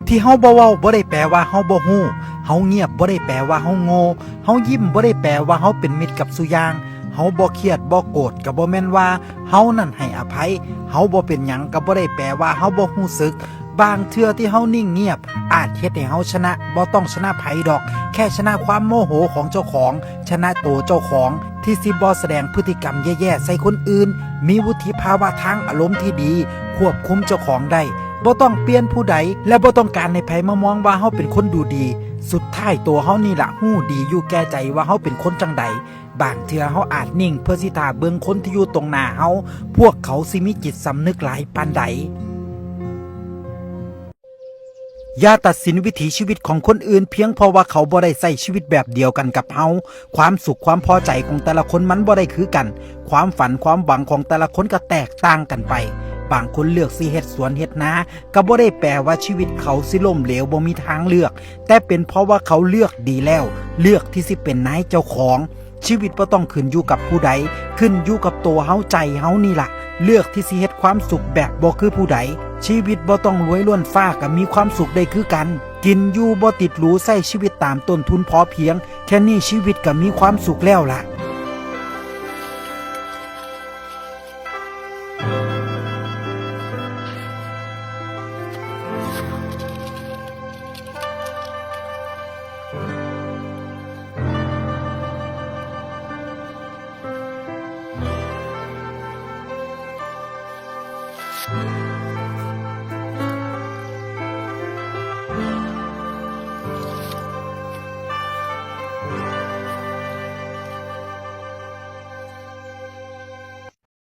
ที่เฮาบ่เว้าบ่ได้แปลว่าเฮาบ่ฮู้เฮาเงียบบ่ได้แปลว่าเฮาโง่เฮายิ้มบ่ได้แปลว่าเฮาเป็นมิตรกับซุอย่างเฮาบ่เครียดบ่โกรธก็บ่แม่นว่าเฮานั่นให้อภัยเฮาบ่เป็นหยังก็บ่ได้แปลว่าเฮาบ่รู้สึกบางเทื่อที่เฮานิ่งเงียบอาจเฮ็ดให้เฮาชนะบ่ต้องชนะไผดอกแค่ชนะความโมโหของเจ้าของชนะตัวเจ้าของที่สิบ่แสดงพฤติกรรมแย่ๆใส่คนอื่นมีวุฒิภาวะทางอารมณ์ที่ดีควบคุมเจ้าของได้บ่ต้องเปลี่ยนผู้ใดและบ่ต้องการให้ไผมามองว่าเฮาเป็นคนดูดีสุดท้ายตัวเฮานี่ล่ะฮู้ดีอยู่แก่ใจว่าเฮาเป็นคนจังใดบางเทื่อเฮาอาจนิ่งเพื่อสิท่าเบิ่งคนที่อยู่ตรงหน้าเฮาพวกเขาสิมีจิตสำนึกหลายปานใดอย่าตัดสินวิถีชีวิตของคนอื่นเพียงเพราะว่าเขาบ่ได้ใช้ชีวิตแบบเดียวกันกับเฮาความสุขความพอใจของแต่ละคนมันบ่ได้คือกันความฝันความหวังของแต่ละคนก็แตกต่างกันไปบางคนเลือกสิเฮ็ดสวนเฮ็ดนาก็บ่ได้แปลว่าชีวิตเขาสิล่มเหลวบ่มีทางเลือกแต่เป็นเพราะว่าเขาเลือกดีแล้วเลือกที่สิเป็นนายเจ้าของชีวิตบ่ต้องขึ้นอยู่กับผู้ใดขึ้นอยู่กับตัวเฮาใจเฮานี่ล่ะเลือกที่สิเฮ็ดความสุขแบบบ่คือผู้ใดชีวิตบ่ต้องรวยล้วนฟ้าก็มีความสุขได้คือกันกินอยู่บ่ติดหรูใช้ชีวิตตามต้นทุนพอเพียงแค่นี้ชีวิตก็มีความสุขแล้วล่ะ